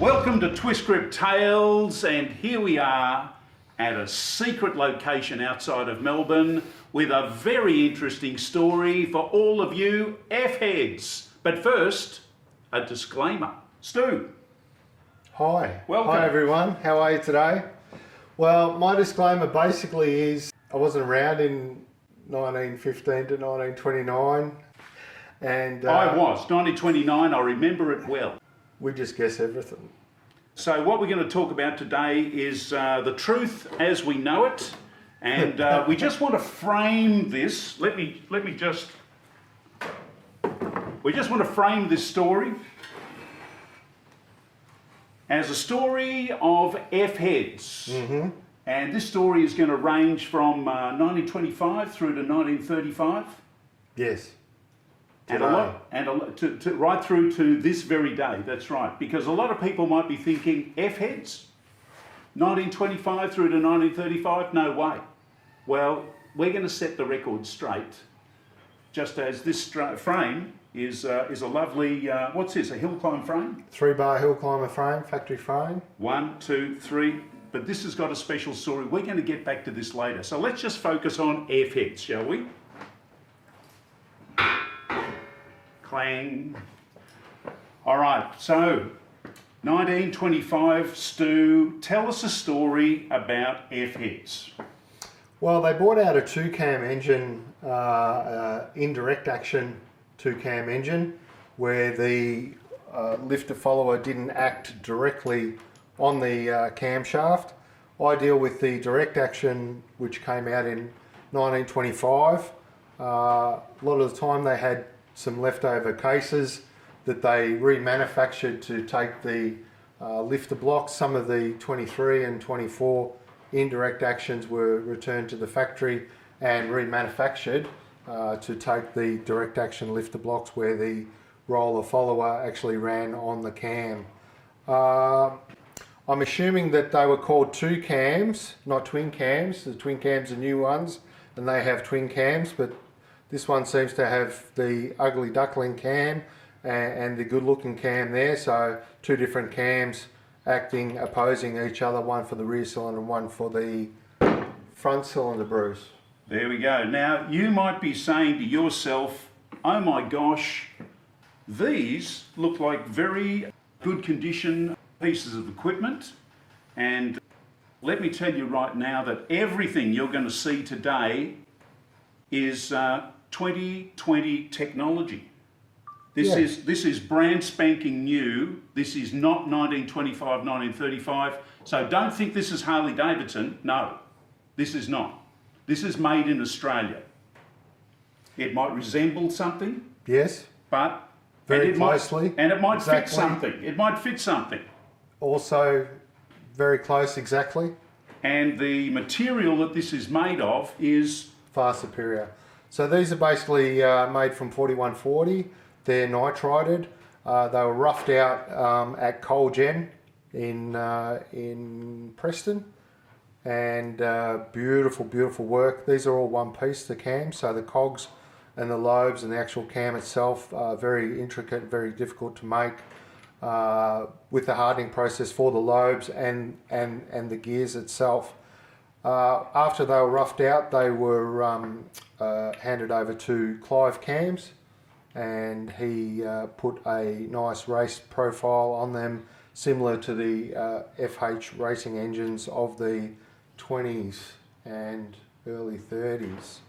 Welcome to Twist Grip Tales, and here we are at a secret location outside of Melbourne with a very interesting story for all of you FHADs. But first, a disclaimer. Stu. Hi. Welcome. Hi everyone, how are you today? Well, my disclaimer basically is I wasn't around in 1915 to 1929 and... I was, 1929, I remember it well. We just guess everything. So what we're going to talk about today is the truth as we know it, and we just want to frame this. We just want to frame this story as a story of FHADs. Mm-hmm. And this story is going to range from 1925 through to 1935. Yes. And right through to this very day, that's right. Because a lot of people might be thinking, FHADs? 1925 through to 1935? No way. Well, we're going to set the record straight, just as this frame is a lovely, what's this, a hill climb frame? 3-bar hill climber frame, factory frame. 1, 2, 3, but this has got a special story. We're going to get back to this later. So let's just focus on FHADs, shall we? Clang. All right, so 1925, Stu, tell us a story about FHADs. Well, they brought out a 2-cam engine, indirect action 2-cam engine, where the lifter follower didn't act directly on the camshaft. Ideal with the direct action, which came out in 1925. A lot of the time they had some leftover cases that they remanufactured to take the lifter blocks. Some of the 23 and 24 indirect actions were returned to the factory and remanufactured to take the direct action lifter blocks where the roller follower actually ran on the cam. I'm assuming that they were called 2 cams, not twin cams. The twin cams are new ones and they have twin cams, but this one seems to have the ugly duckling cam and the good looking cam there, so 2 different cams acting, opposing each other, one for the rear cylinder and one for the front cylinder, Bruce. There we go. Now, you might be saying to yourself, oh my gosh, these look like very good condition pieces of equipment, and let me tell you right now that everything you're going to see today is 2020 technology. This is brand spanking new. This is not 1925, 1935. So don't think this is Harley Davidson. No, this is not. This is made in Australia. It might resemble something. Yes. But very closely. And it might fit something. It might fit something. Also very close, exactly. And the material that this is made of is far superior. So these are basically made from 4140. They're nitrided. They were roughed out at Colgen in Preston, and beautiful, beautiful work. These are all one piece, the cams, so the cogs and the lobes and the actual cam itself are very intricate, very difficult to make with the hardening process for the lobes and the gears itself. After they were roughed out, they were handed over to Clive Cams, and he put a nice race profile on them, similar to the FH racing engines of the 20s and early 30s,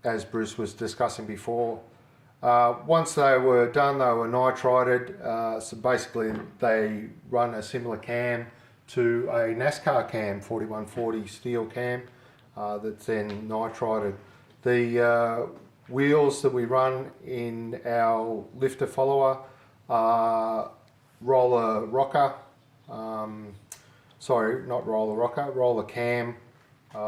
as Bruce was discussing before. Once they were done, they were nitrided, so basically they run a similar cam to a NASCAR cam, 4140 steel cam, that's then nitrided. The wheels that we run in our lifter follower are roller cam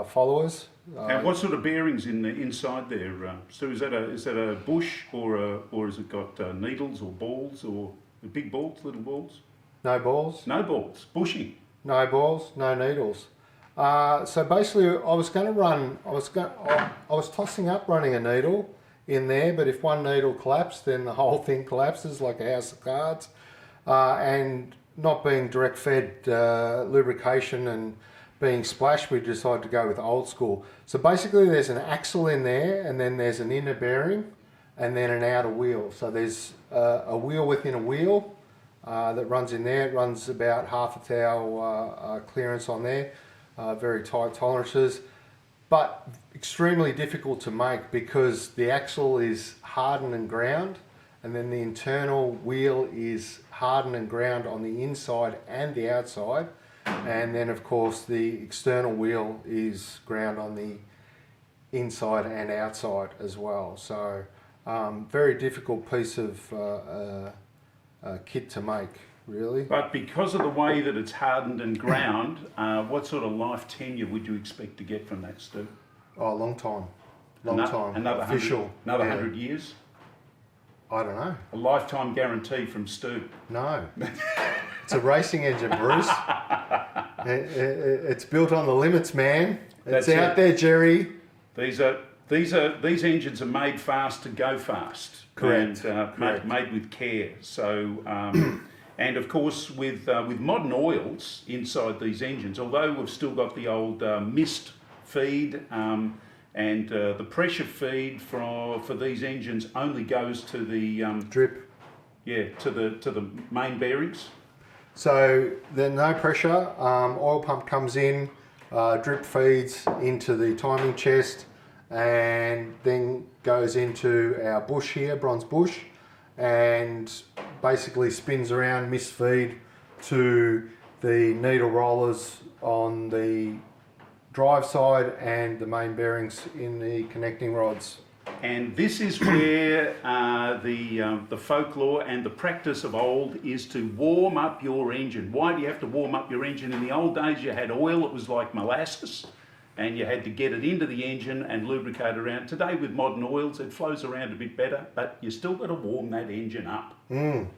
followers. And what sort of bearings inside there? So is that a bush or has it got needles or balls or big balls, little balls? No balls. No balls. Bushing. No balls, no needles. So basically, I was tossing up running a needle in there, but if one needle collapsed, then the whole thing collapses like a house of cards. and not being direct fed lubrication and being splashed, we decided to go with old school. So basically there's an axle in there, and then there's an inner bearing, and then an outer wheel. So there's a wheel within a wheel that runs in there. It runs about half a thou clearance on there, very tight tolerances, but extremely difficult to make because the axle is hardened and ground, and then the internal wheel is hardened and ground on the inside and the outside, and then of course the external wheel is ground on the inside and outside as well. So very difficult piece of kit to make, really. But because of the way that it's hardened and ground, what sort of life tenure would you expect to get from that, Stu? Oh, long time. Long time. Another official. Another 100 years? I don't know. A lifetime guarantee from Stu. No. It's a racing engine, Bruce. It's built on the limits, man. It's out there, Jerry. These engines are made fast to go fast. Correct. And Correct. made with care. So, and of course, with modern oils inside these engines, although we've still got the old mist feed and the pressure feed for these engines only goes to the Drip. Yeah, to the main bearings. So there's no pressure. Oil pump comes in, drip feeds into the timing chest, and then goes into our bush here, bronze bush, and basically spins around, mist feed to the needle rollers on the drive side and the main bearings in the connecting rods. And this is where the folklore and the practice of old is to warm up your engine. Why do you have to warm up your engine? In the old days, you had oil, it was like molasses, and you had to get it into the engine and lubricate around. Today, with modern oils, it flows around a bit better, but you still got to warm that engine up. And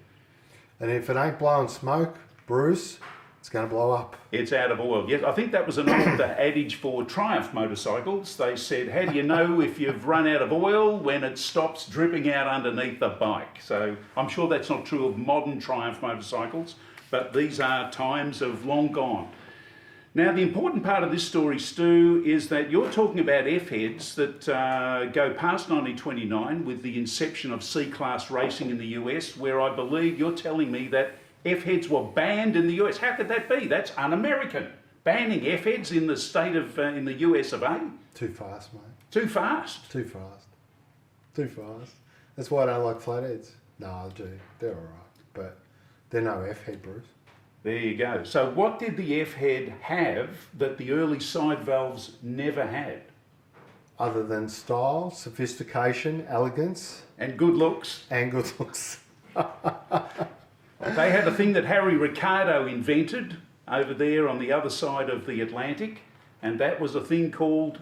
if it ain't blowing smoke, Bruce, it's going to blow up. It's out of oil. Yes, I think that was an old adage for Triumph motorcycles. They said, how do you know if you've run out of oil? When it stops dripping out underneath the bike. So I'm sure that's not true of modern Triumph motorcycles, but these are times of long gone. Now, the important part of this story, Stu, is that you're talking about FHADs that go past 1929 with the inception of C-Class racing in the US, where I believe you're telling me that FHADs were banned in the US. How could that be? That's un-American. Banning FHADs in the state of, in the US of A. Too fast, mate. Too fast. Too fast. Too fast. That's why I don't like flatheads. No, I do. They're all right. But they're no FHAD, Bruce. There you go. So what did the FHAD have that the early side valves never had? Other than style, sophistication, elegance. And good looks. And good looks. They had a thing that Harry Ricardo invented over there on the other side of the Atlantic, and that was a thing called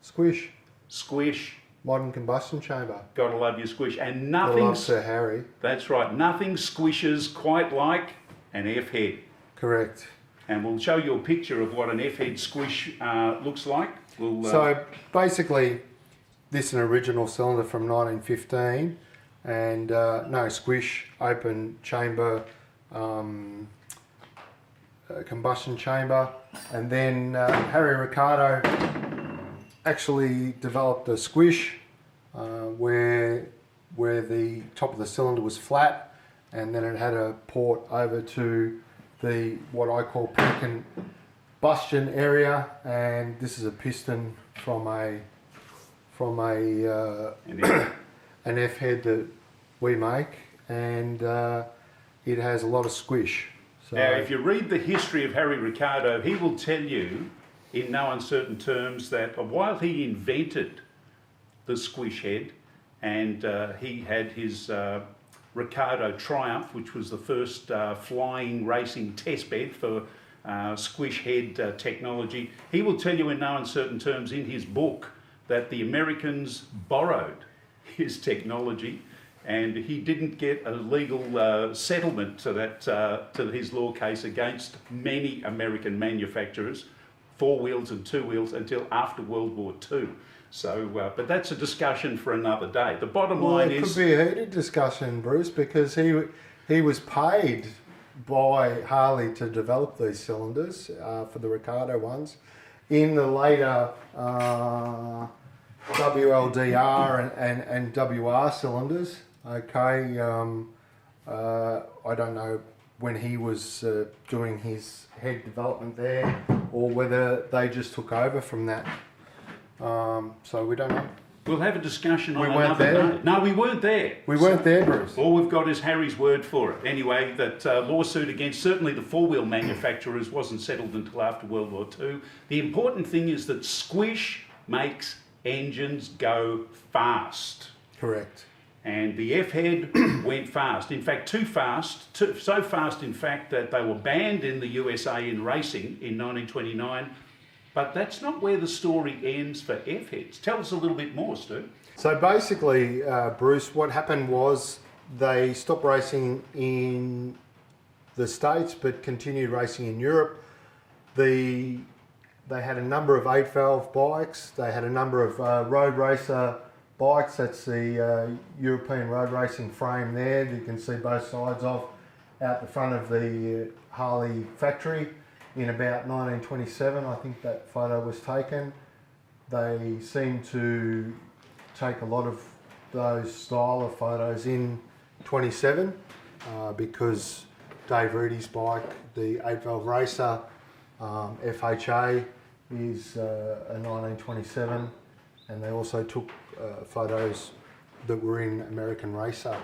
Squish. Squish. Modern combustion chamber. Gotta love your squish. And Gotta nothing... love Sir Harry. That's right. Nothing squishes quite like an FHAD. Correct. And we'll show you a picture of what an FHAD squish looks like. So basically, this is an original cylinder from 1915. And no squish, open chamber, combustion chamber, and then Harry Ricardo actually developed a squish where the top of the cylinder was flat, and then it had a port over to the what I call pre-combustion area, and this is a piston from an FHAD that we make, and it has a lot of squish. So now, if you read the history of Harry Ricardo, he will tell you in no uncertain terms that while he invented the squish head, and he had his Ricardo Triumph, which was the first flying racing test bed for squish head technology, he will tell you in no uncertain terms in his book that the Americans borrowed his technology, and he didn't get a legal settlement to that to his law case against many American manufacturers, 4 wheels and 2 wheels, until after World War II. So, but that's a discussion for another day. The bottom line is... It could be a heated discussion, Bruce, because he He was paid by Harley to develop these cylinders for the Ricardo ones. In the later WLDR and WR cylinders, okay, I don't know when he was doing his head development there or whether they just took over from that. So we don't know. We'll have a discussion on We weren't another there? day. No, we weren't there. We weren't there, Bruce. All we've got is Harry's word for it. Anyway, that lawsuit against certainly the four-wheel manufacturers wasn't settled until after World War II. The important thing is that Squish makes engines go fast. Correct. And the FHAD went fast. In fact, too fast, so fast in fact that they were banned in the USA in racing in 1929. But that's not where the story ends for FHADs. Tell us a little bit more, Stu. So basically, Bruce, what happened was they stopped racing in the States but continued racing in Europe. They had a number of 8-valve bikes. They had a number of road racer bikes. That's the European road racing frame there that you can see both sides of out the front of the Harley factory. In about 1927, I think that photo was taken. They seem to take a lot of those style of photos in 27 because Dave Reedy's bike, the 8-valve racer, FHA, is a 1927, and they also took photos that were in American Racer.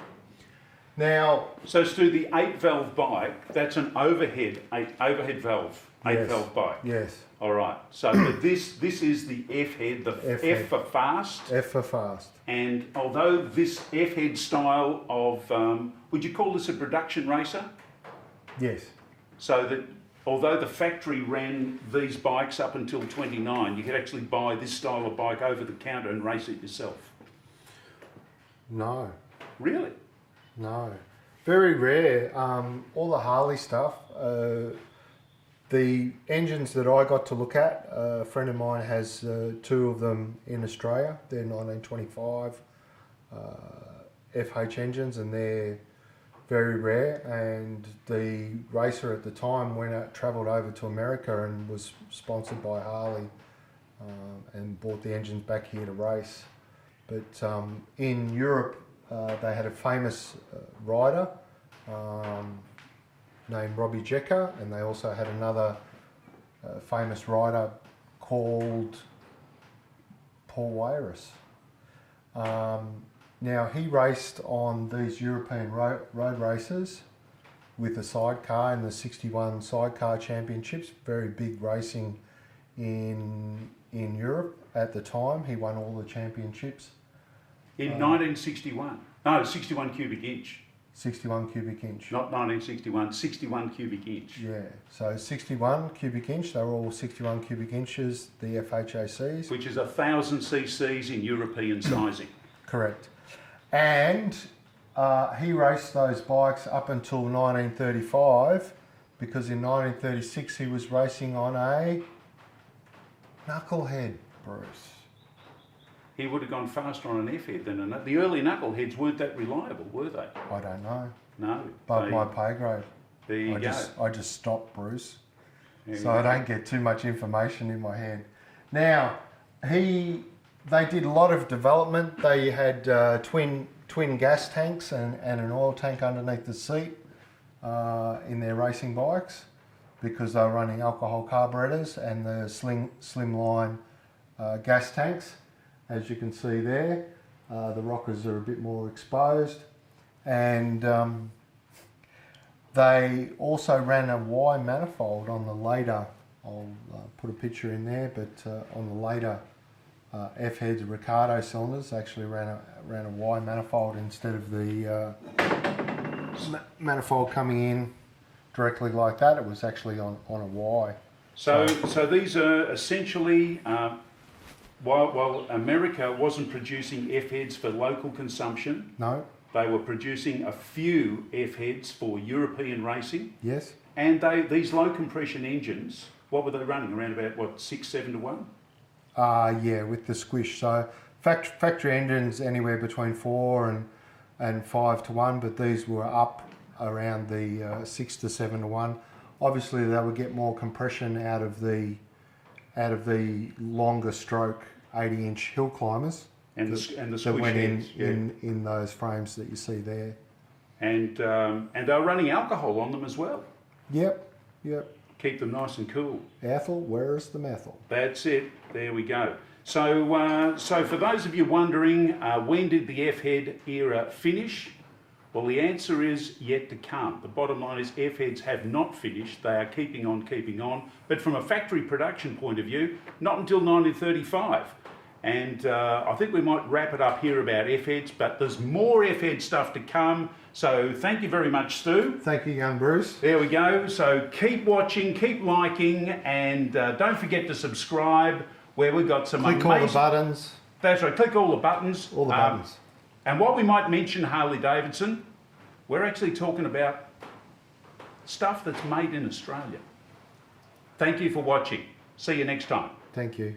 Now, so Stu, the 8-valve bike, that's an overhead valve, 8-valve bike. Yes. All right. So this is the FHAD, the F for fast. F for fast. And although this FHAD style of, would you call this a production racer? Yes. So that although the factory ran these bikes up until 29, you could actually buy this style of bike over the counter and race it yourself. No. Really? No, very rare. All the Harley stuff, the engines that I got to look at, a friend of mine has two of them in Australia. They're 1925 FH engines, and they're very rare. And the racer at the time travelled over to America and was sponsored by Harley and brought the engines back here to race. But in Europe, they had a famous rider named Robbie Jecker, and they also had another famous rider called Paul Weyris. Now, he raced on these European road races with a sidecar in the 61 sidecar championships, very big racing in Europe at the time. He won all the championships. In 1961. No, 61 cubic inch. 61 cubic inch. Not 1961, 61 cubic inch. Yeah, so 61 cubic inch, they were all 61 cubic inches, the FHACs. Which is 1,000 cc's in European sizing. Correct. And he raced those bikes up until 1935, because in 1936 he was racing on a knucklehead, Bruce. He would have gone faster on an FHAD than the early knuckleheads weren't that reliable, were they? I don't know. No. But my pay grade. There you go. I just stopped, Bruce. There So I don't get too much information in my head. Now, they did a lot of development. They had twin gas tanks and an oil tank underneath the seat in their racing bikes, because they were running alcohol carburetors and the slimline gas tanks. As you can see there, the rockers are a bit more exposed, and they also ran a Y manifold on the later, I'll put a picture in there, but on the later FHAD Ricardo cylinders actually ran a Y manifold instead of the manifold coming in directly like that. It was actually on a Y. So these are essentially, while America wasn't producing FHADs for local consumption, No? they were producing a few FHADs for European racing. Yes? And these low compression engines, what were they running? Around about, 6, 7 to 1? Yeah, with the squish. So factory engines anywhere between 4 and 5 to 1, but these were up around the 6 to 7 to 1. Obviously, they would get more compression out of the longer stroke 80-inch hill climbers and the that squish went heads, yeah. in those frames that you see there. And they're running alcohol on them as well. Yep. Keep them nice and cool. Ethel, where's the methyl? That's it. There we go. So, so for those of you wondering, when did the FHAD era finish? Well, the answer is yet to come. The bottom line is FHADs have not finished. They are keeping on. But from a factory production point of view, not until 1935. And I think we might wrap it up here about FHADs, but there's more FHAD stuff to come. So thank you very much, Stu. Thank you, young Bruce. There we go. So keep watching, keep liking, and don't forget to subscribe, where we've got some Click all the buttons. That's right, click all the buttons. All the buttons. And what we might mention, Harley Davidson, we're actually talking about stuff that's made in Australia. Thank you for watching. See you next time. Thank you.